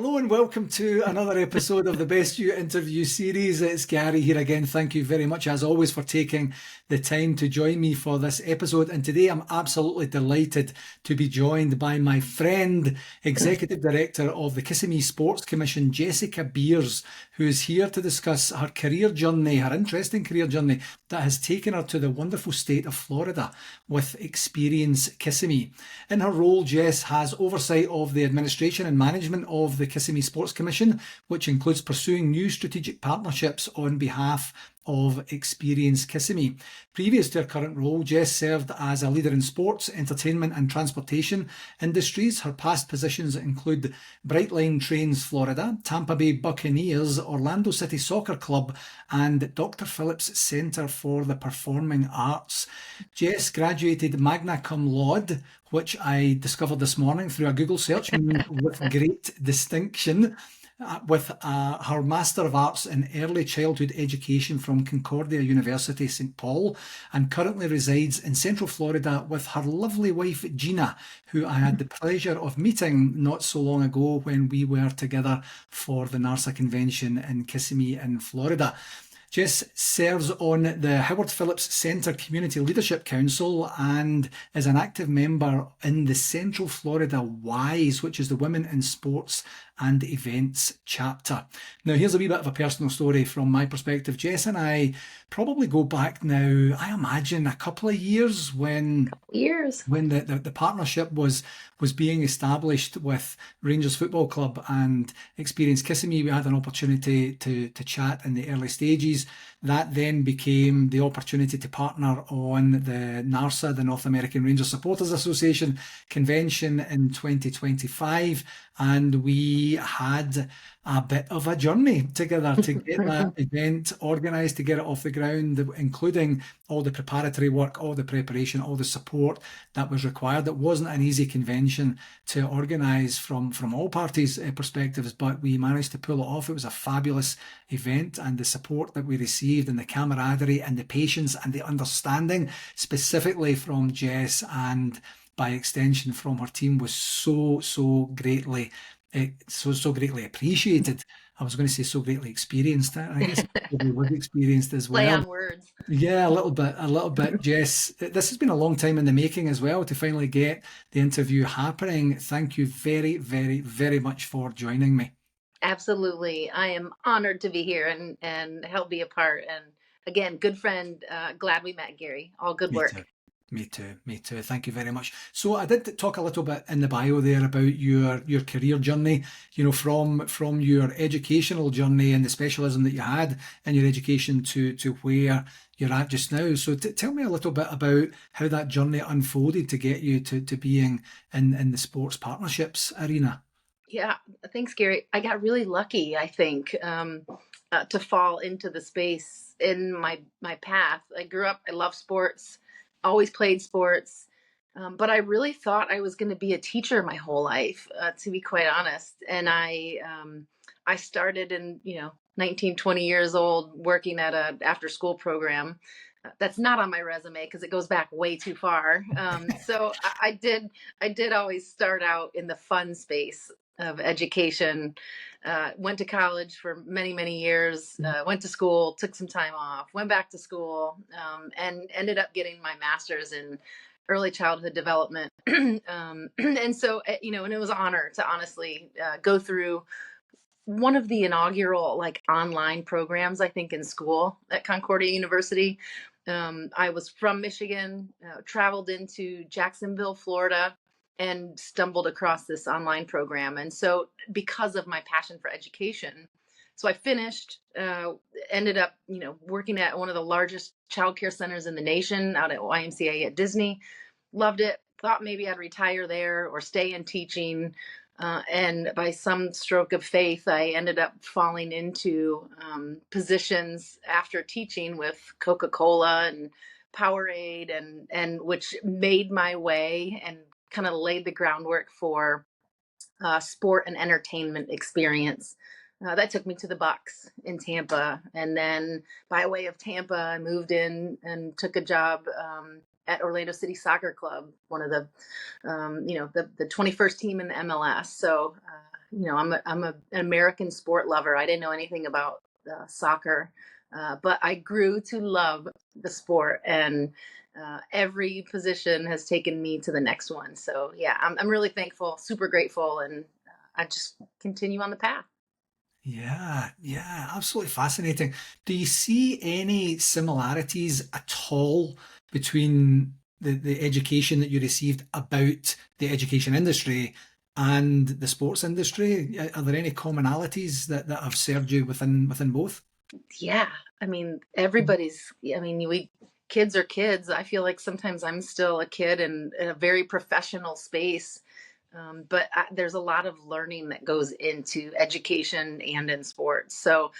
Hello and welcome to another episode of the Best You interview series. It's Gary here again. Thank you very much, as always, for taking the time to join me for this episode. And today I'm absolutely delighted to be joined by my friend, Executive Director of the Kissimmee Sports Commission, Jessica Beers, who is here to discuss her career journey, her interesting career journey that has taken her to the wonderful state of Florida with Experience Kissimmee. In her role, Jess has oversight of the administration and management of the Kissimmee Sports Commission, which includes pursuing new strategic partnerships on behalf of Experience Kissimmee. Previous to her current role, Jess served as a leader in sports, entertainment and transportation industries. Her past positions include Brightline Trains Florida, Tampa Bay Buccaneers, Orlando City Soccer Club and Dr. Phillips Centre for the Performing Arts. Jess graduated magna cum laude, which I discovered this morning through a Google search, with great distinction, with her Master of Arts in Early Childhood Education from Concordia University, St. Paul, and currently resides in Central Florida with her lovely wife, Gina, who I had the pleasure of meeting not so long ago when we were together for the NARSA convention in Kissimmee in Florida. Jess serves on the Howard Phillips Centre Community Leadership Council and is an active member in the Central Florida WISE, which is the Women in Sports and Events chapter. Now, here's a wee bit of a personal story from my perspective. Jess and I probably go back now, I imagine, a couple of years when the partnership was being established with Rangers Football Club and Experience Kissimmee. We had an opportunity to chat in the early stages. That then became the opportunity to partner on the NARSA, the North American Rangers Supporters Association convention in 2025. And we had a bit of a journey together to get that event organised, to get it off the ground, including all the preparatory work, all the preparation, all the support that was required. It wasn't an easy convention to organise from all parties' perspectives, but we managed to pull it off. It was a fabulous event, and the support that we received and the camaraderie and the patience and the understanding, specifically from Jess and by extension from her team, was so greatly appreciated. I was going to say so greatly experienced. I guess it probably was experienced as well. Play on words. Yeah, a little bit. Jess, this has been a long time in the making as well to finally get the interview happening. Thank you very, very, very much for joining me. Absolutely. I am honored to be here and help be a part. And again, good friend. Glad we met, Gary. All good work. Me too. Thank you very much. So I did talk a little bit in the bio there about your career journey, from your educational journey and the specialism that you had in your education to where you're at just now. So tell me a little bit about how that journey unfolded to get you to being in the sports partnerships arena. Yeah, thanks, Gary. I got really lucky, I think, to fall into the space in my path. I grew up, I love sports, always played sports, but I really thought I was going to be a teacher my whole life, to be quite honest. And I started in 19, 20 years old working at a after school program. That's not on my resume because it goes back way too far. So I did always start out in the fun space of education. Went to college for many, many years, went to school, took some time off, went back to school, and ended up getting my master's in early childhood development. And so, and it was an honor to honestly go through one of the inaugural online programs, I think, in school at Concordia University. I was from Michigan, traveled into Jacksonville, Florida, and stumbled across this online program. And so because of my passion for education, so I finished, ended up, working at one of the largest childcare centers in the nation out at YMCA at Disney. Loved it. Thought maybe I'd retire there or stay in teaching. And by some stroke of faith, I ended up falling into positions after teaching with Coca-Cola and Powerade, and which made my way and kind of laid the groundwork for sport and entertainment experience. That took me to the Bucs in Tampa. And then by way of Tampa, I moved in and took a job at Orlando City Soccer Club, one of the 21st team in the MLS. So an American sport lover. I didn't know anything about soccer, but I grew to love the sport, and every position has taken me to the next one. So yeah, I'm really thankful, super grateful, and I just continue on the path. Yeah, yeah, absolutely fascinating. Do you see any similarities at all between the education that you received about the education industry and the sports industry? Are there any commonalities that have served you within both? Yeah, I mean, everybody's. I mean, we kids are kids. I feel like sometimes I'm still a kid in a very professional space, but there's a lot of learning that goes into education and in sports. So,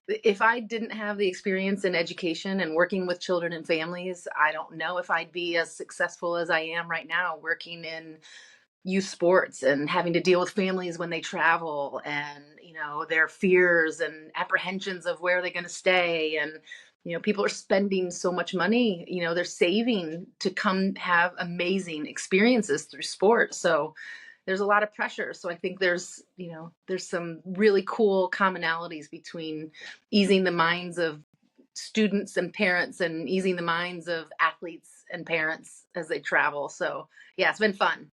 if I didn't have the experience in education and working with children and families, I don't know if I'd be as successful as I am right now working in youth sports and having to deal with families when they travel, and their fears and apprehensions of where they're going to stay, and people are spending so much money, they're saving to come have amazing experiences through sports. So there's a lot of pressure. So I think there's some really cool commonalities between easing the minds of students and parents and easing the minds of athletes and parents as they travel. So yeah, it's been fun.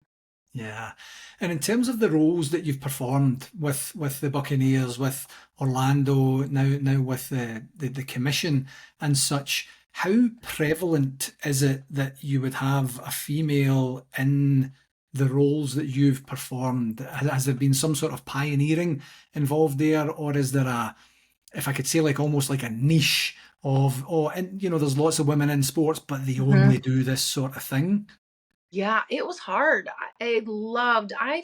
Yeah. And in terms of the roles that you've performed with the Buccaneers, with Orlando, now with the commission and such, how prevalent is it that you would have a female in the roles that you've performed? Has there been some sort of pioneering involved there, or is there if I could say, like almost like a niche of, oh, and there's lots of women in sports, but they only Mhm. do this sort of thing? Yeah, it was hard. I loved. I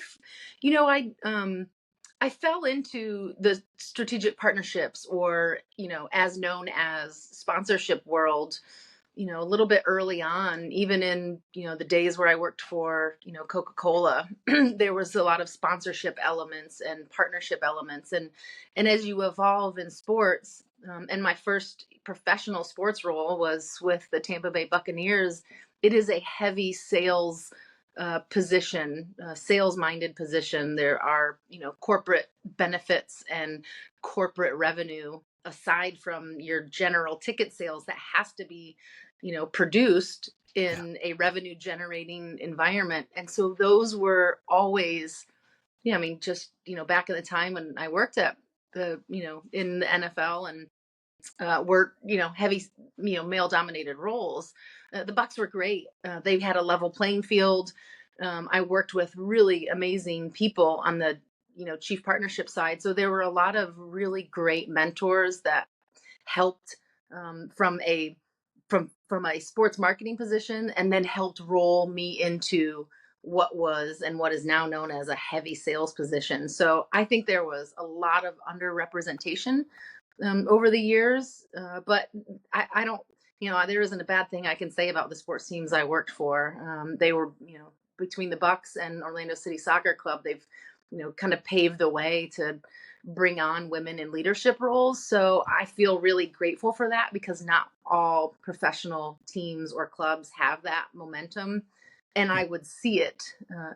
fell into the strategic partnerships, or as known as sponsorship world, a little bit early on. Even in the days where I worked for Coca-Cola, there was a lot of sponsorship elements and partnership elements, and as you evolve in sports. And my first professional sports role was with the Tampa Bay Buccaneers. It is a heavy sales position, sales minded position. There are, corporate benefits and corporate revenue aside from your general ticket sales that has to be, produced Yeah. in a revenue generating environment. And so those were always, yeah, I mean, just, back in the time when I worked at in the NFL, and were heavy, male dominated roles. The Bucks were great. They had a level playing field. I worked with really amazing people on the chief partnership side, so there were a lot of really great mentors that helped, from a sports marketing position, and then helped roll me into what was and what is now known as a heavy sales position. So I think there was a lot of underrepresentation over the years. But I don't, there isn't a bad thing I can say about the sports teams I worked for. They were, between the Bucks and Orlando City Soccer Club, they've, kind of paved the way to bring on women in leadership roles. So I feel really grateful for that, because not all professional teams or clubs have that momentum. And Yeah. I would see it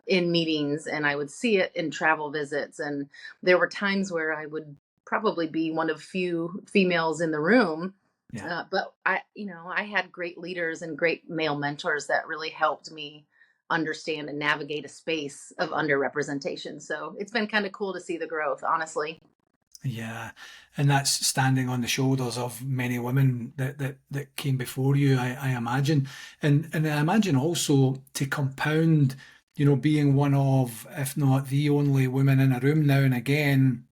in meetings, and I would see it in travel visits. And there were times where I would probably be one of few females in the room. Yeah. But I had great leaders and great male mentors that really helped me understand and navigate a space of underrepresentation. So it's been kind of cool to see the growth, honestly. Yeah, and that's standing on the shoulders of many women that came before you, I imagine, and I imagine also to compound, being one of, if not the only woman in a room now and again,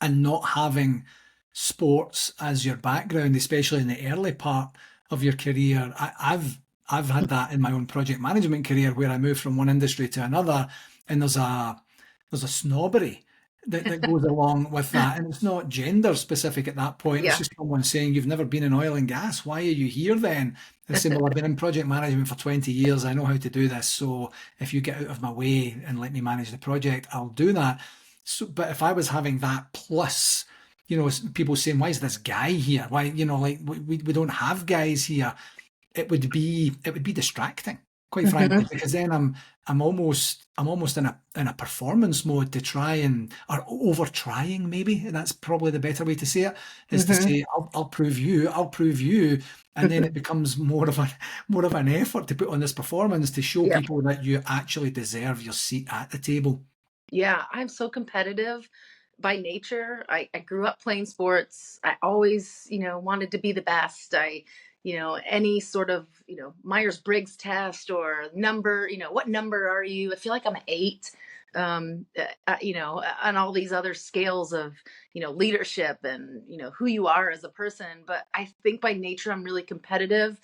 and not having sports as your background, especially in the early part of your career. I've had that in my own project management career where I moved from one industry to another, and there's a snobbery that goes along with that. And it's not gender specific at that point. It's Yeah. just someone saying, you've never been in oil and gas. Why are you here then? And saying, well, I've been in project management for 20 years. I know how to do this. So if you get out of my way and let me manage the project, I'll do that. So, but if I was having that plus, people saying, why is this guy here? Why, like we don't have guys here. It would be distracting quite frankly, Hmm. because then I'm almost in a performance mode to try and, or over trying maybe, and that's probably the better way to say it, is to Hmm. say I'll prove you, and then it becomes more of an effort to put on this performance to show Yeah. people that you actually deserve your seat at the table. Yeah, I'm so competitive by nature. I grew up playing sports. I always, wanted to be the best. Any sort of, Myers-Briggs test or number, what number are you? I feel like I'm an eight. On all these other scales of, leadership and, who you are as a person. But I think by nature, I'm really competitive.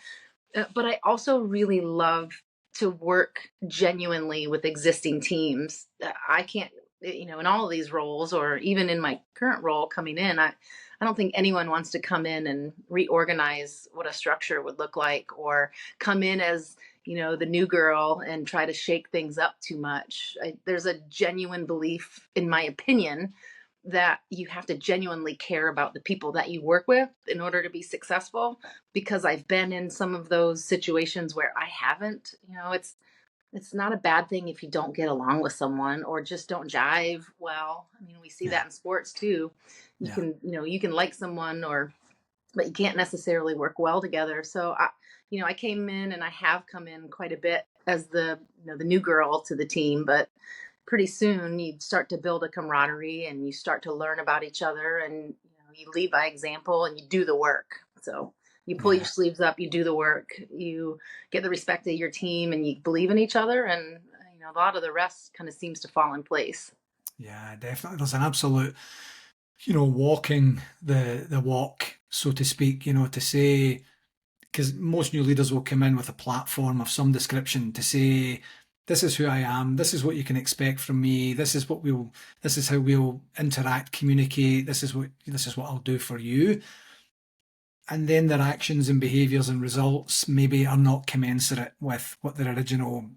But I also really love to work genuinely with existing teams. I can't, in all of these roles, or even in my current role coming in, I don't think anyone wants to come in and reorganize what a structure would look like, or come in as, the new girl and try to shake things up too much. There's a genuine belief, in my opinion, that you have to genuinely care about the people that you work with in order to be successful, because I've been in some of those situations where I haven't. It's not a bad thing if you don't get along with someone or just don't jive well. I mean, we see Yeah, that in sports too. yeah, You can like someone, or but you can't necessarily work well together. So I came in, and I have come in quite a bit as the new girl to the team, but pretty soon you start to build a camaraderie and you start to learn about each other, and you lead by example and you do the work. So you pull your yeah. sleeves up, you do the work, you get the respect of your team, and you believe in each other, and a lot of the rest kind of seems to fall in place. Yeah, definitely. There's an absolute, walking the walk, so to speak, to say, because most new leaders will come in with a platform of some description to say, this is who I am, this is what you can expect from me, this is how we'll interact, communicate, this is what I'll do for you. And then their actions and behaviors and results maybe are not commensurate with what their original,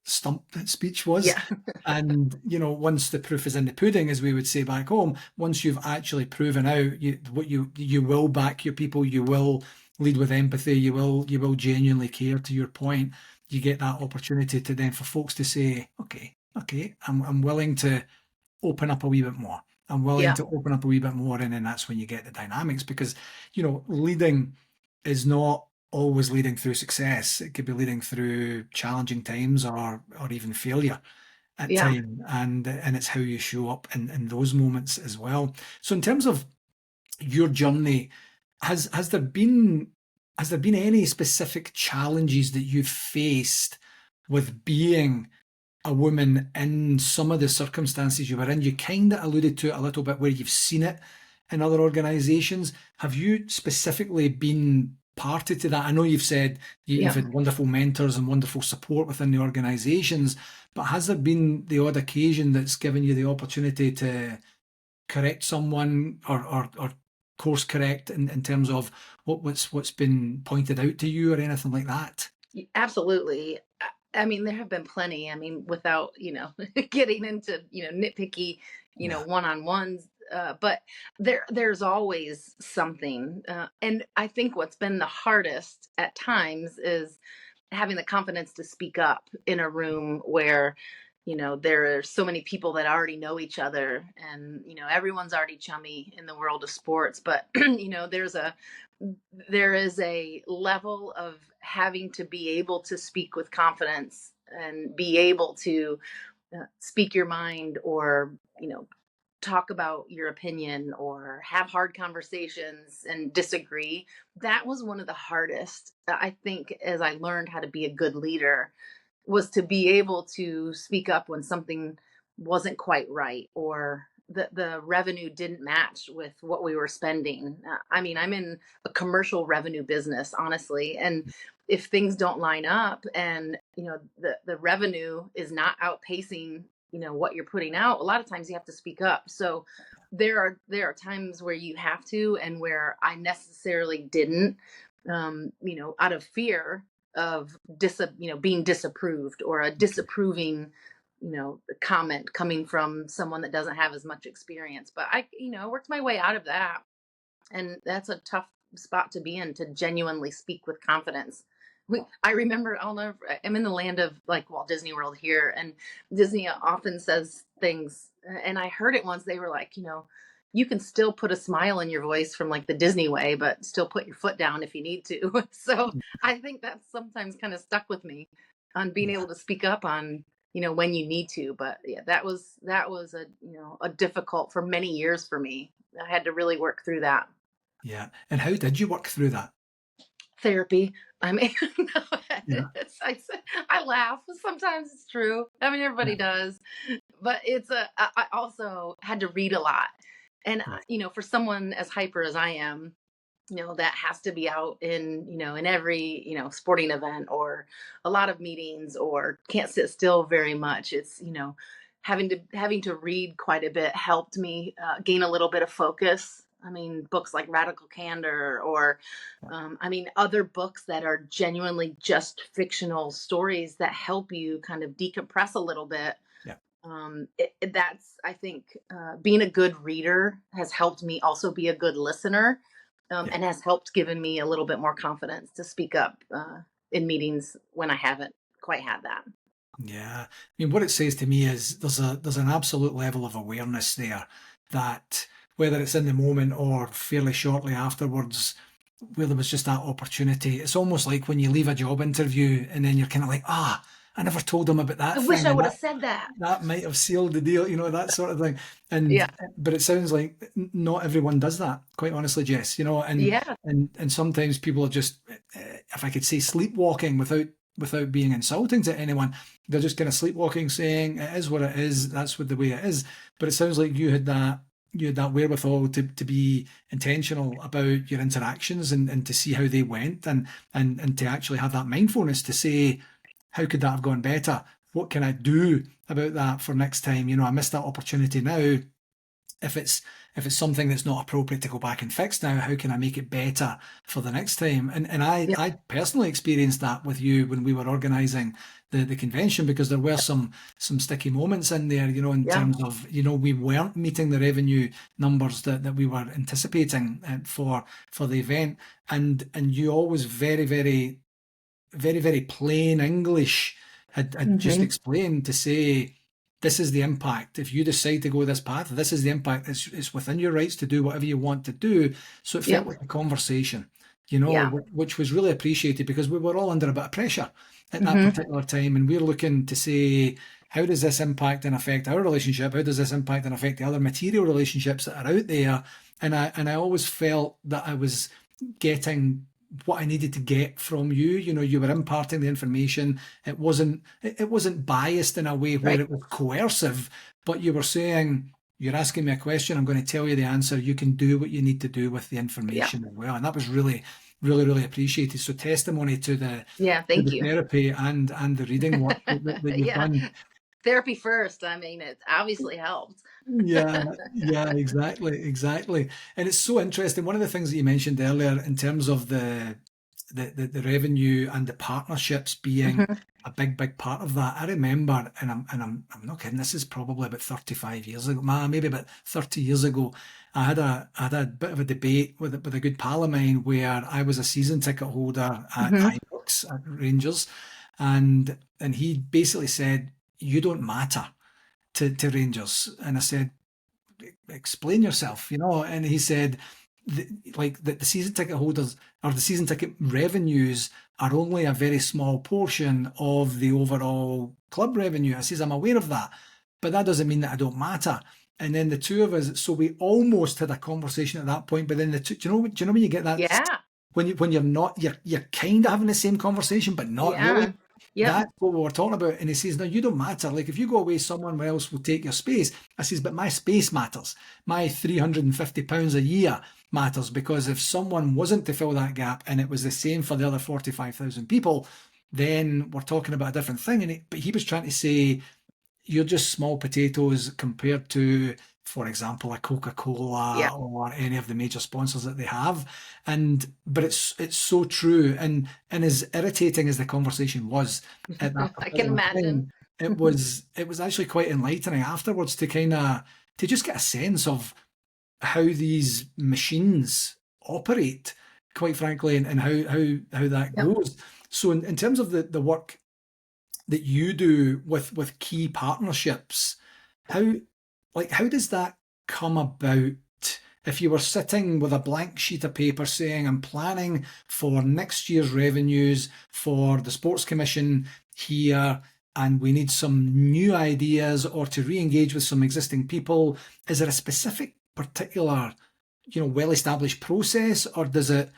stump speech was. Yeah. And, once the proof is in the pudding, as we would say back home, once you've actually proven out what you will back your people, you will lead with empathy, you will genuinely care, to your point, you get that opportunity to then for folks to say, okay, I'm willing to open up a wee bit more. I'm willing Yeah. to open up a wee bit more, and then that's when you get the dynamics, because leading is not always leading through success. It could be leading through challenging times, or even failure at Yeah. time, and it's how you show up in those moments as well. So in terms of your journey, has has there been has there been any specific challenges that you've faced with being a woman in some of the circumstances you were in? You kind of alluded to it a little bit where you've seen it in other organizations. Have you specifically been party to that? I know you've said you've Yeah. had wonderful mentors and wonderful support within the organizations, but has there been the odd occasion that's given you the opportunity to correct someone, or course correct in terms of what's been pointed out to you or anything like that? Absolutely. I mean, there have been plenty. I mean, without, getting into, nitpicky, Yeah. one-on-ones, but there's always something. And I think what's been the hardest at times is having the confidence to speak up in a room where, there are so many people that already know each other, and, everyone's already chummy in the world of sports, but, there is a level of having to be able to speak with confidence and be able to speak your mind, or talk about your opinion, or have hard conversations and disagree. That was one of the hardest, I think, as I learned how to be a good leader, was to be able to speak up when something wasn't quite right, or the revenue didn't match with what we were spending. I mean, I'm in a commercial revenue business, honestly, and if things don't line up, and the revenue is not outpacing what you're putting out, a lot of times you have to speak up. So there are times where you have to, and where I necessarily didn't, out of fear of being disapproved, or a Okay. disapproving comment coming from someone that doesn't have as much experience. But I worked my way out of that, and that's a tough spot to be in, to genuinely speak with confidence, I remember, I'm in the land of like Walt Disney World here, and Disney often says things. And I heard it once. They were like, you can still put a smile in your voice from like the Disney way, but still put your foot down if you need to. So I think that's sometimes kind of stuck with me on being Yeah. able to speak up on, when you need to. But yeah, that was a difficult for many years for me. I had to really work through that. Yeah. And how did you work through that? Therapy. I mean, no, Yeah. I laugh. Sometimes it's true. I mean, Yeah. everybody does, but I also had to read a lot. And, Right. for someone as hyper as I am, that has to be out in every, sporting event or a lot of meetings, or can't sit still very much. It's, having to read quite a bit helped me gain a little bit of focus. I mean, books like Radical Candor, or other books that are genuinely just fictional stories that help you kind of decompress a little bit. Yeah. That's, I think, being a good reader has helped me also be a good listener, Yeah. and has helped given me a little bit more confidence to speak up in meetings when I haven't quite had that. Yeah. I mean, what it says to me is there's an absolute level of awareness there that whether it's in the moment or fairly shortly afterwards, where there was just that opportunity. It's almost like when you leave a job interview and then you're kind of like, I never told them about I that wish thing, I and would have that said that. that might have sealed the deal, that sort of thing. Yeah. But it sounds like not everyone does that, quite honestly, Jess. And Yeah. and sometimes people are just, if I could say, sleepwalking without being insulting to anyone. They're just kind of sleepwalking, saying it is what it is. That's what the way it is. But it sounds like you had that wherewithal to be intentional about your interactions and to see how they went and to actually have that mindfulness to say, how could that have gone better? What can I do about that for next time? I missed that opportunity now. If it's something that's not appropriate to go back and fix now, how can I make it better for the next time? And I Yeah. I personally experienced that with you when we were organising the convention, because there were some sticky moments in there, in Yeah. terms of, we weren't meeting the revenue numbers that we were anticipating for the event, and you always very, very, very, very plain English had just Hmm. explained to say, this is the impact. If you decide to go this path, this is the impact. It's within your rights to do whatever you want to do. So it Yeah. felt like a conversation, Yeah. which was really appreciated, because we were all under a bit of pressure at that Hmm. particular time. And we're looking to say, how does this impact and affect our relationship? How does this impact and affect the other material relationships that are out there? And I always felt that I was getting what I needed to get from you. You were imparting the information. It wasn't biased in a way where Right. it was coercive, but you were saying, you're asking me a question, I'm going to tell you the answer. You can do what you need to do with the Yeah. information as well. And that was really, really, really appreciated. So testimony to the Yeah. to Thank the you. therapy and the reading work that you've Yeah. done. Therapy first. I mean, it obviously helped. Yeah, yeah, exactly, exactly. And it's so interesting. One of the things that you mentioned earlier in terms of the revenue and the partnerships being Hmm. a big, big part of that. I remember, and I'm not kidding, this is probably about 35 years ago, maybe about 30 years ago. I had a bit of a debate with a good pal of mine, where I was a season ticket holder at Hmm. Ibrox at Rangers, and he basically said, you don't matter to Rangers. And I said, explain yourself, And he said, the season ticket holders, or the season ticket revenues, are only a very small portion of the overall club revenue. I says, I'm aware of that, but that doesn't mean that I don't matter. And then the two of us, so we almost had a conversation at that point. But then do you know when you get that, Yeah. when you're not, you're kind of having the same conversation, but not really. Yeah. Yep. That's what we were talking about. And he says, no, you don't matter. Like, if you go away, someone else will take your space. I says, but my space matters. My £350 a year matters, because if someone wasn't to fill that gap and it was the same for the other 45,000 people, then we're talking about a different thing. But he was trying to say, you're just small potatoes compared to, for example, a Yeah. Coca-Cola or any of the major sponsors that they have. But it's so true. And as irritating as the conversation was at that I can particular imagine. time, it was actually quite enlightening afterwards to kind of to just get a sense of how these machines operate, quite frankly, and how that Yep. goes. So in terms of the work that you do with key partnerships, how how does that come about? If you were sitting with a blank sheet of paper saying, I'm planning for next year's revenues for the Sports Commission here, and we need some new ideas or to re-engage with some existing people, is there a specific particular, well-established process, or does it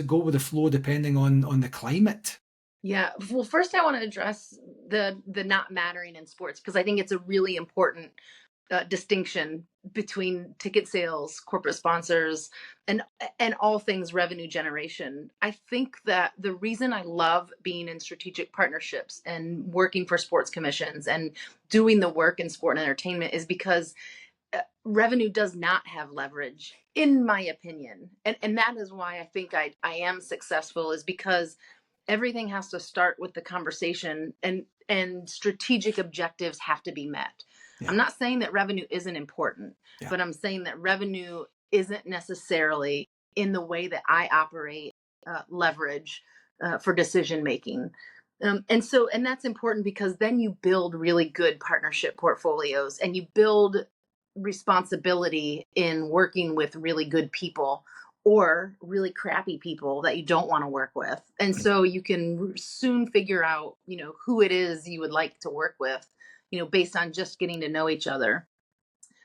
go with the flow depending on the climate? Yeah. Well, first I want to address the not mattering in sports, because I think it's a really important distinction between ticket sales, corporate sponsors, and all things revenue generation. I think that the reason I love being in strategic partnerships and working for sports commissions and doing the work in sport and entertainment is because revenue does not have leverage, in my opinion. And that is why I think I am successful, is because everything has to start with the conversation, and strategic objectives have to be met. Yeah. I'm not saying that revenue isn't important, Yeah. but I'm saying that revenue isn't necessarily, in the way that I operate, leverage for decision making. And that's important, because then you build really good partnership portfolios, and you build responsibility in working with really good people or really crappy people that you don't want to work with. And so you can soon figure out, who it is you would like to work with, based on just getting to know each other.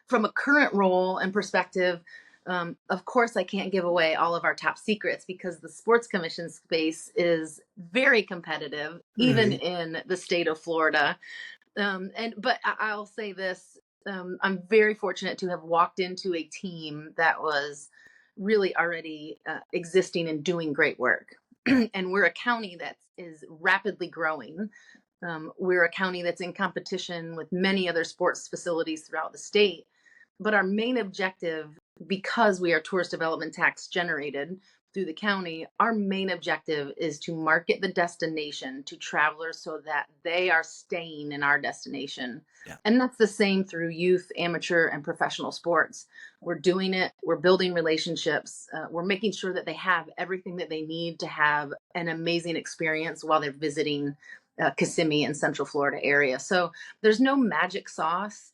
From a current role and perspective, of course, I can't give away all of our top secrets, because the Sports Commission space is very competitive, even Right. in the state of Florida. But I'll say this: I'm very fortunate to have walked into a team that was really already existing and doing great work. Yeah. And we're a county that is rapidly growing. We're a county that's in competition with many other sports facilities throughout the state. But our main objective, because we are tourist development tax generated through the county, our main objective is to market the destination to travelers so that they are staying in our destination. Yeah. And that's the same through youth, amateur, and professional sports. We're doing it, we're building relationships, we're making sure that they have everything that they need to have an amazing experience while they're visiting Kissimmee and Central Florida area. So there's no magic sauce.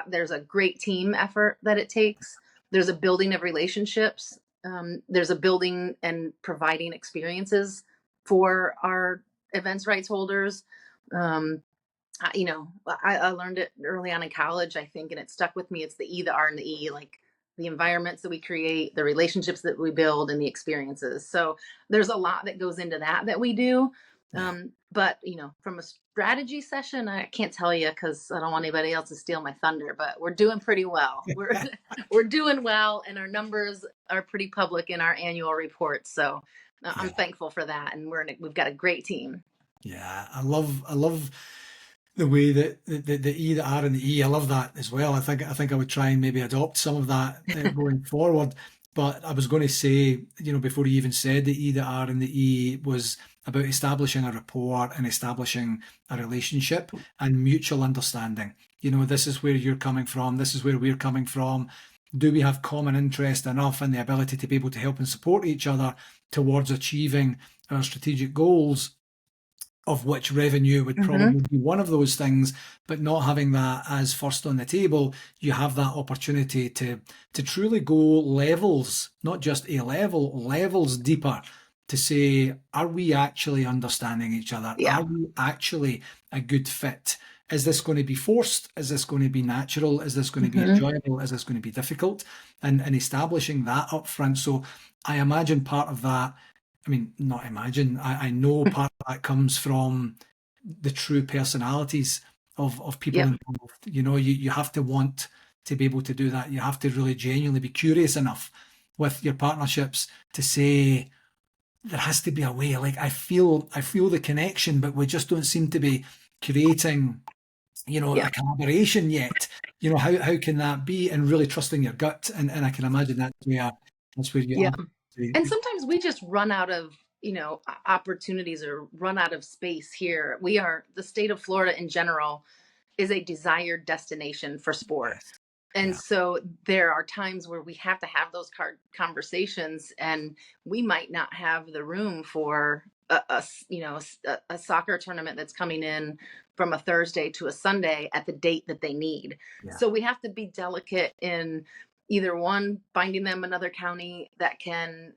There's a great team effort that it takes. There's a building of relationships. There's a building and providing experiences for our events rights holders. I learned it early on in college, I think, and it stuck with me. It's the E, the R, and the E, like the environments that we create, the relationships that we build, and the experiences. So there's a lot that goes into that we do. Yeah. But from a strategy session, I can't tell you, because I don't want anybody else to steal my thunder. But we're doing pretty well. We're doing well, and our numbers are pretty public in our annual reports. So I'm thankful for that, and we've got a great team. Yeah, I love the way that the E, the R, and the E. I love that as well. I think I would try and maybe adopt some of that going forward. But I was going to say, before you even said the E, the R, and the E, was about establishing a rapport and establishing a relationship and mutual understanding. This is where you're coming from. This is where we're coming from. Do we have common interest enough and the ability to be able to help and support each other towards achieving our strategic goals, of which revenue would probably be one of those things, but not having that as first on the table, you have that opportunity to truly go levels, not just a level, levels deeper, to say, are we actually understanding each other? Yeah. Are we actually a good fit? Is this going to be forced? Is this going to be natural? Is this going to be enjoyable? Is this going to be difficult? And establishing that up front. So I imagine part of that, not imagine, I know part of that comes from the true personalities of people Yep. involved. You have to want to be able to do that. You have to really genuinely be curious enough with your partnerships to say, there has to be a way. Like I feel the connection, but we just don't seem to be creating, a collaboration yet. How can that be? And really trusting your gut. And I can imagine that's where you Yeah. are. And sometimes we just run out of, opportunities, or run out of space here. The state of Florida in general is a desired destination for sport. Yes. And Yeah. so there are times where we have to have those conversations, and we might not have the room for a soccer tournament that's coming in from a Thursday to a Sunday at the date that they need. Yeah. So we have to be delicate in either one, finding them another county that can,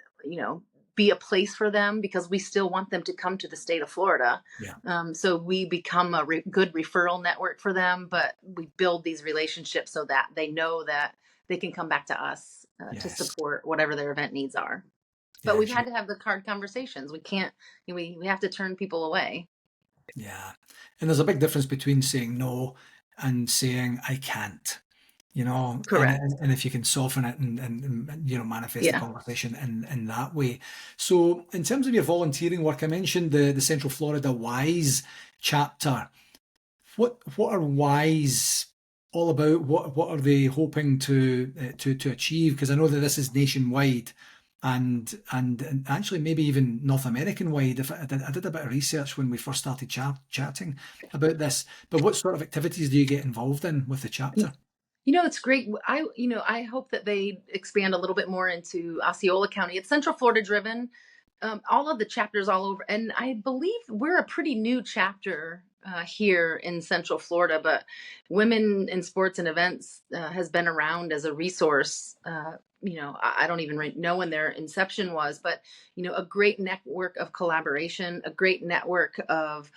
be a place for them, because we still want them to come to the state of Florida. Yeah. So we become a good referral network for them, but we build these relationships so that they know that they can come back to us to Yes. support whatever their event needs are. But we've had to have the hard conversations. We can't, we have to turn people away. Yeah. And there's a big difference between saying no and saying I can't. Correct. And if you can soften it and manifest the Yeah. conversation in that way. So in terms of your volunteering work, I mentioned the Central Florida WISE chapter. What are WISE all about? What are they hoping to achieve? Because I know that this is nationwide and actually maybe even North American wide. I did a bit of research when we first started chatting about this. But what sort of activities do you get involved in with the chapter? It's great. I hope that they expand a little bit more into Osceola County. It's Central Florida driven. All of the chapters all over, and I believe we're a pretty new chapter here in Central Florida. But Women in Sports and Events has been around as a resource. I don't even know when their inception was, but a great network of collaboration, a great network of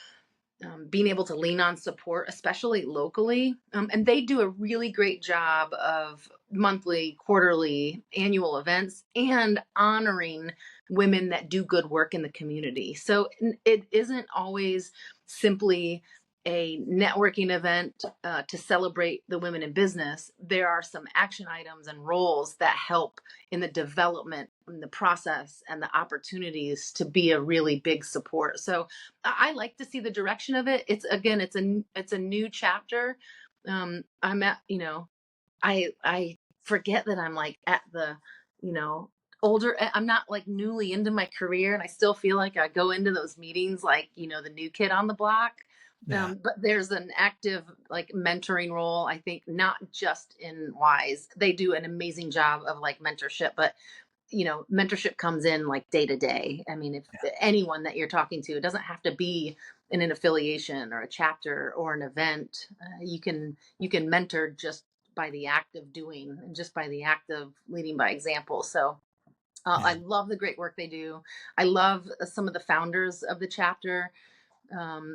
being able to lean on support, especially locally. And they do a really great job of monthly, quarterly, annual events and honoring women that do good work in the community. So it isn't always simply a networking event to celebrate the women in business. There are some action items and roles that help in the development and the process and the opportunities to be a really big support. So I like to see the direction of it. It's a new chapter. I'm at, I forget that I'm like at the, older, I'm not like newly into my career, and I still feel like I go into those meetings like, the new kid on the block. Yeah. But there's an active like mentoring role, I think, not just in WISE. They do an amazing job of like mentorship, but mentorship comes in like day to day. I mean, if anyone that you're talking to, it doesn't have to be in an affiliation or a chapter or an event. You can mentor just by the act of doing and just by the act of leading by example. So I love the great work they do. I love some of the founders of the chapter.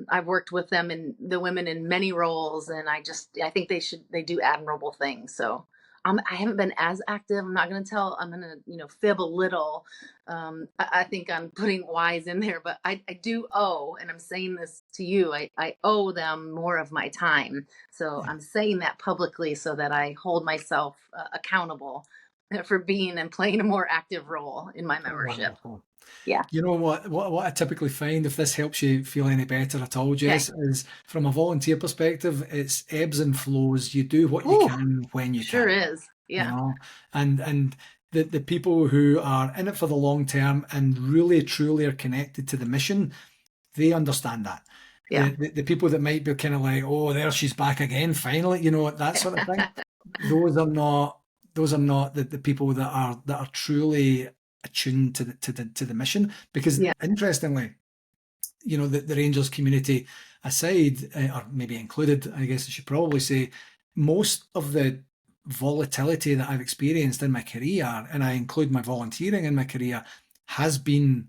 I've worked with them and the women in many roles, and I think they do admirable things. So I haven't been as active. I'm not going to fib a little. I think I'm putting WISE in there, but I do owe, and I'm saying this to you, I owe them more of my time. So I'm saying that publicly so that I hold myself accountable for being and playing a more active role in my membership. Wonderful. Yeah. You know what I typically find, if this helps you feel any better at all, Jess, is from a volunteer perspective, it's ebbs and flows. You do what you can when you sure can. Is. Yeah. And the people who are in it for the long term and really truly are connected to the mission, they understand that. Yeah. The people that might be kind of like, oh, there she's back again, finally, that sort of thing. Those are not the people that are truly attuned to the mission. Because interestingly, the Rangers community aside, or maybe included, I guess I should probably say, most of the volatility that I've experienced in my career, and I include my volunteering in my career, has been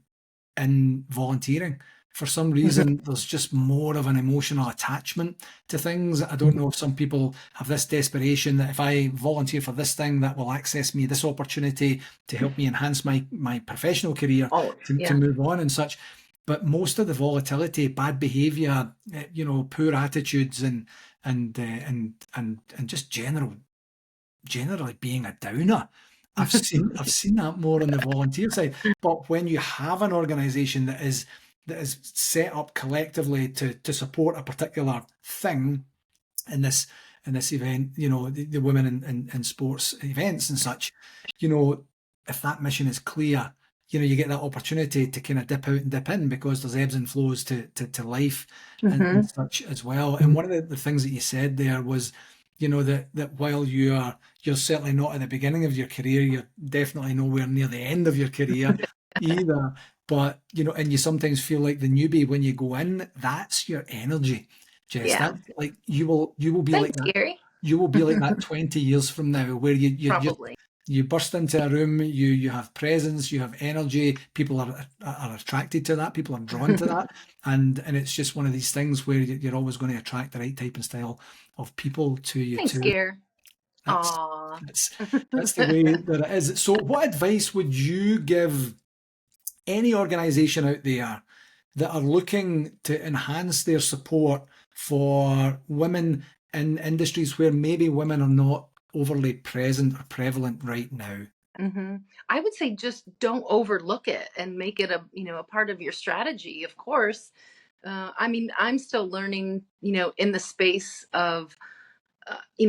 in volunteering. For some reason, there's just more of an emotional attachment to things. I don't know if some people have this desperation that if I volunteer for this thing, that will access me this opportunity to help me enhance my professional career to move on and such. But most of the volatility, bad behavior, poor attitudes, and just generally being a downer. I've seen that more on the volunteer side. But when you have an organisation that is set up collectively to support a particular thing in this event, the women in sports events and such, if that mission is clear, you get that opportunity to kind of dip out and dip in, because there's ebbs and flows to life and such as well. And one of the things that you said there was, that while you're certainly not at the beginning of your career, you're definitely nowhere near the end of your career either. but and you sometimes feel like the newbie when you go in. That's your energy, Jess. Yeah. That's like you will be like Thanks, that. Gary. You will be like that 20 years from now, where Probably. you burst into a room, you have presence, you have energy. People are attracted to that. People are drawn to that, and it's just one of these things where you're always going to attract the right type and style of people to you Thanks, too. Gary. That's Aw. that's that's the way that it is. So, what advice would you give any organisation out there that are looking to enhance their support for women in industries where maybe women are not overly present or prevalent right now? hmm I would say just don't overlook it and make it a part of your strategy. Of course, I mean, I'm still learning, in the space of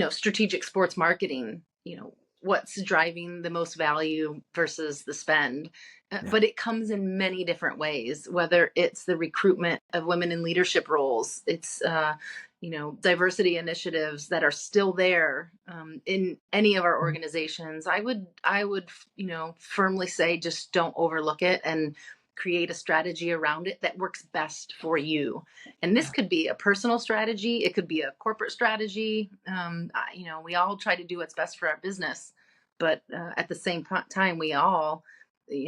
strategic sports marketing, what's driving the most value versus the spend. Yeah. But it comes in many different ways, whether it's the recruitment of women in leadership roles, it's, diversity initiatives that are still there in any of our organizations. I would, firmly say just don't overlook it and create a strategy around it that works best for you. And this Yeah. could be a personal strategy, it could be a corporate strategy. We all try to do what's best for our business, but at the same time, we all,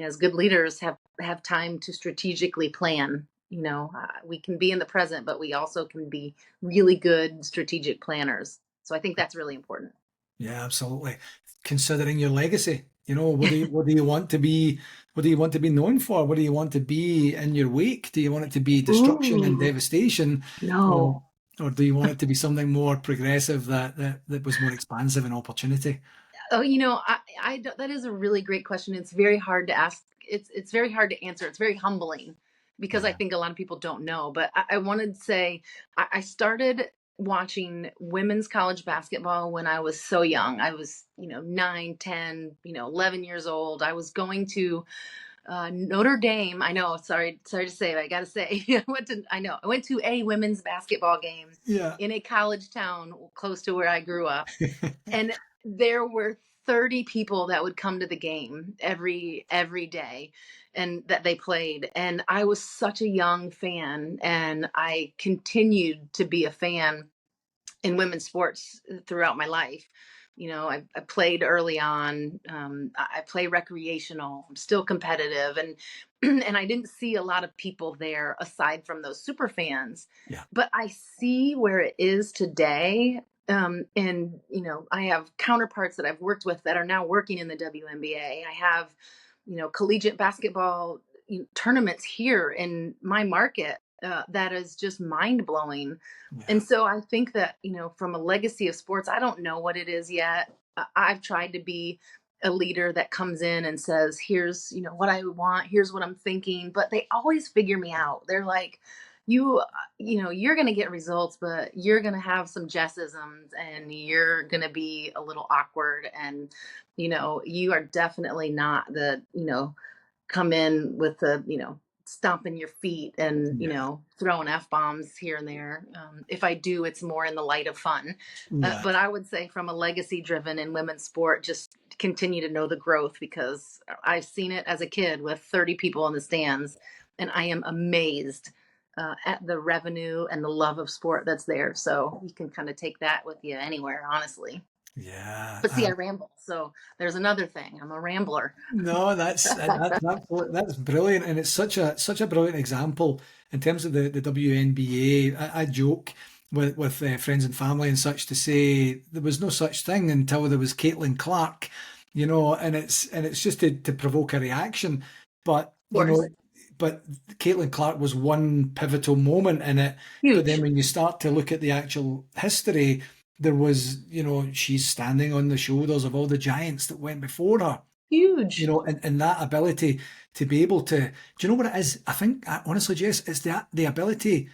as good leaders, have time to strategically plan. We can be in the present, but we also can be really good strategic planners. So I think that's really important. Yeah, absolutely. Considering your legacy, what do you want to be? What do you want to be known for? What do you want to be in your wake? Do you want it to be destruction and Ooh, devastation, or no. or do you want it to be something more progressive that was more expansive in opportunity? Oh, that is a really great question. It's very hard to ask. It's very hard to answer. It's very humbling because I Yeah. think a lot of people don't know. But I wanted to say I started watching women's college basketball when I was so young. I was, 9, 10, 11 years old. I was going to Notre Dame. I know, sorry to say, but I got to say, I went to a women's basketball game Yeah. in a college town close to where I grew up, and there were 30 people that would come to the game every day and that they played, and I was such a young fan, and I continued to be a fan in women's sports throughout my life. I played early on. I play recreational. I'm still competitive, and and I didn't see a lot of people there aside from those super fans. Yeah. But I see where it is today. And I have counterparts that I've worked with that are now working in the WNBA. I have, collegiate basketball tournaments here in my market that is just mind blowing. Yeah. And so I think that, from a legacy of sports, I don't know what it is yet. I've tried to be a leader that comes in and says, here's, what I want, here's what I'm thinking, but they always figure me out. They're like, you, you're going to get results, but you're going to have some Jessisms and you're going to be a little awkward. And, you are definitely not the, come in with the, stomping your feet and, Yeah. throwing F bombs here and there. If I do, it's more in the light of fun. Yeah. But I would say from a legacy driven in women's sport, just continue to know the growth because I've seen it as a kid with 30 people in the stands, and I am amazed at the revenue and the love of sport that's there. So you can kind of take that with you anywhere, honestly. Yeah. But see, I ramble. So there's another thing. I'm a rambler. No, that's brilliant, and it's such a brilliant example in terms of the WNBA. I joke with friends and family and such to say there was no such thing until there was Caitlin Clark, and it's just to provoke a reaction, but Of course. but Caitlin Clark was one pivotal moment in it. But then Huge. when you start to look at the actual history, there was, she's standing on the shoulders of all the giants that went before her, Huge. and that ability to be able to, do you know what it is? I think, honestly, Jess, it's the ability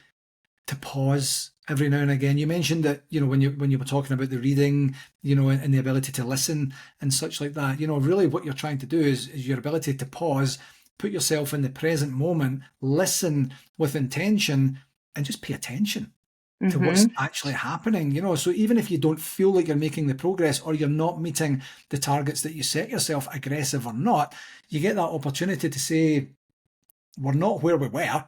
to pause every now and again. You mentioned that, when you were talking about the reading, and the ability to listen and such like that, really what you're trying to do is your ability to pause, put yourself in the present moment, listen with intention, and just pay attention to what's Mm-hmm. actually happening. So even if you don't feel like you're making the progress or you're not meeting the targets that you set yourself, aggressive or not, you get that opportunity to say, we're not where we were. Yeah.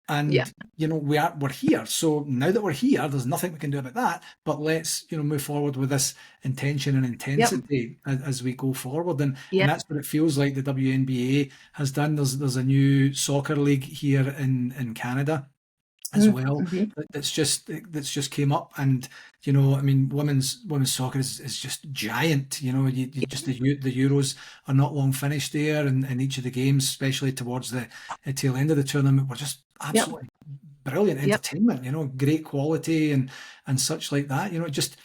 And, we're here. So now that we're here, there's nothing we can do about that. But let's, move forward with this intention and Yep. intensity as we go forward. And Yeah. that's what it feels like the WNBA has done. There's a new soccer league here in Canada as well Mm-hmm. that's just came up. And I mean, women's soccer is just giant. You just the Euros are not long finished there, and each of the games, especially towards the tail end of the tournament, were just Yep. absolutely brilliant Yep. entertainment. Great quality and such like that. Just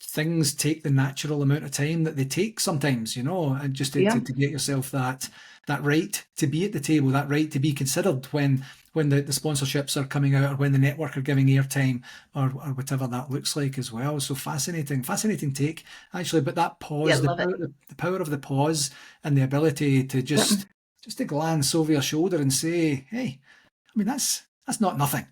things take the natural amount of time that they take sometimes, and just Yeah. to get yourself that right to be at the table, that right to be considered when the sponsorships are coming out, or when the network are giving airtime, or whatever that looks like as well. So fascinating take actually. But that Yeah. pause, Love it. the power of the pause, and the ability to Yep. just to glance over your shoulder and say, hey, I mean, that's not nothing,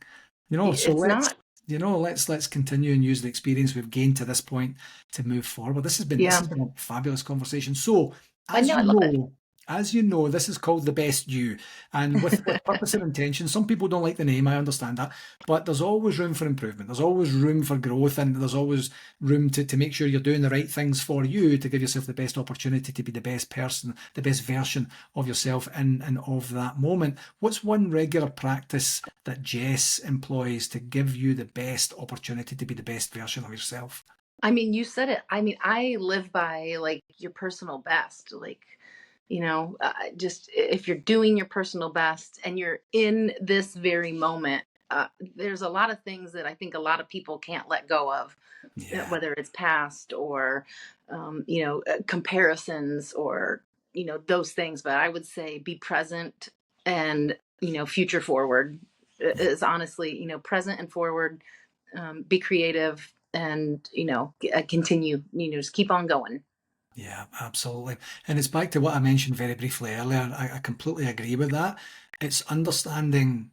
So It's not. let's continue and use the experience we've gained to this point to move forward. This Yeah. has been a fabulous conversation. So, I as know. I you love it. know, this is called the best you, and with purpose and intention. Some people don't like the name. I understand that, but there's always room for improvement. There's always room for growth, and there's always room to make sure you're doing the right things for you to give yourself the best opportunity to be the best person, the best version of yourself and of that moment. What's one regular practice that Jess employs to give you the best opportunity to be the best version of yourself? I mean, you said it. I mean, I live by like your personal best. Like, just if you're doing your personal best and you're in this very moment, there's a lot of things that I think a lot of people can't let go of, Yeah, whether it's past or, comparisons or, those things. But I would say be present and, future forward yeah. is honestly, present and forward. Be creative and, continue, just keep on going. Yeah, absolutely. And it's back to what I mentioned very briefly earlier. I completely agree with that. It's understanding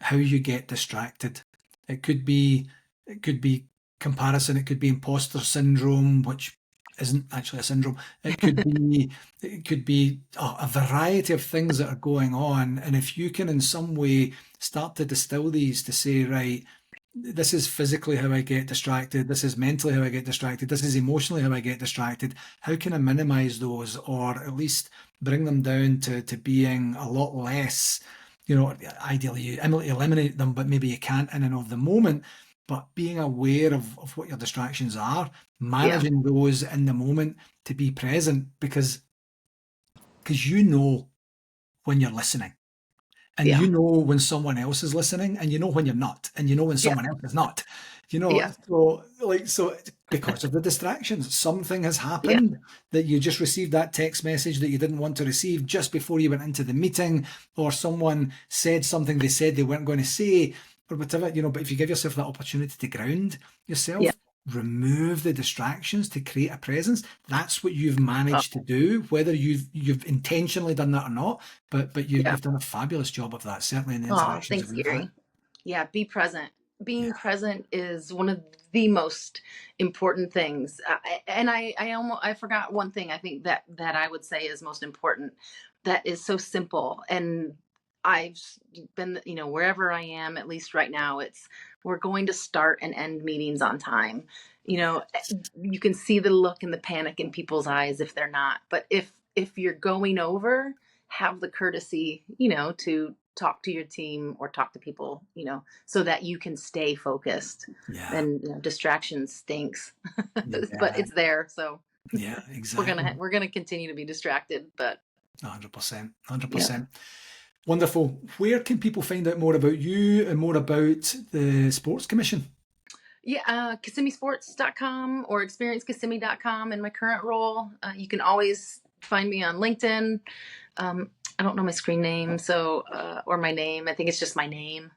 how you get distracted. It could be it could be comparison, it could be imposter syndrome, which isn't actually a syndrome. It could be a variety of things that are going on. And if you can in some way start to distill these to say, right, this is physically how I get distracted. This is mentally how I get distracted. This is emotionally how I get distracted. How can I minimize those, or at least bring them down to being a lot less? Ideally you eliminate them, but maybe you can't in and of the moment. But being aware of what your distractions are, Yeah. managing those in the moment to be present, because you know when you're listening. And Yeah. when someone else is listening, and when you're not, and when Yeah. someone else is not. Yeah. So because of the distractions, something has Yeah. happened that you just received that text message that you didn't want to receive just before you went into the meeting, or someone said something they said they weren't going to say, or whatever, but if you give yourself that opportunity to ground Yeah. yourself, remove the distractions to create a presence, that's what you've Oh, managed to do, whether you've intentionally done that or not. But yeah. you've done a fabulous job of that, certainly in the Oh, interactions that thanks, we've had. Gary. Yeah, be present. Being Yeah, present is one of the most important things. And I forgot one thing. I think that I would say is most important. That is so simple. And I've been, wherever I am, at least right now, it's we're going to start and end meetings on time. You can see the look and the panic in people's eyes if they're not. But if you're going over, have the courtesy, to talk to your team or talk to people, so that you can stay focused. yeah, And distraction stinks, but yeah, it's there. So yeah, we're exactly. gonna we're gonna continue to be distracted. But 100%, yeah. 100%. Wonderful. Where can people find out more about you and more about the Sports Commission? Yeah, KissimmeeSports.com or ExperienceKissimmee.com in my current role. You can always find me on LinkedIn. I don't know my screen name, so or my name. I think it's just my name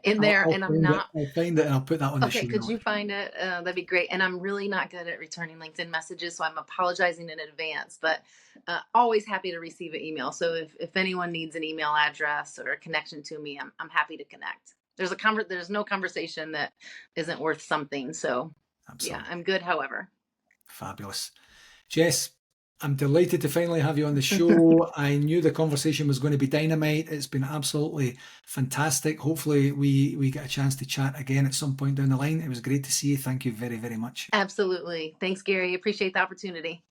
in I'll, there, I'll and I'm find it. not. I'll find it and I'll put that on the Okay, show could you notes. find it? That'd be great. And I'm really not good at returning LinkedIn messages, so I'm apologizing in advance. But always happy to receive an email. So if anyone needs an email address or a connection to me, I'm happy to connect. There's no conversation that isn't worth something. So yeah, Absolutely. I'm good. However, Fabulous. Jess, I'm delighted to finally have you on the show. I knew the conversation was going to be dynamite. It's been absolutely fantastic. Hopefully, we get a chance to chat again at some point down the line. It was great to see you. Thank you very, very much. Absolutely. Thanks, Gary. Appreciate the opportunity.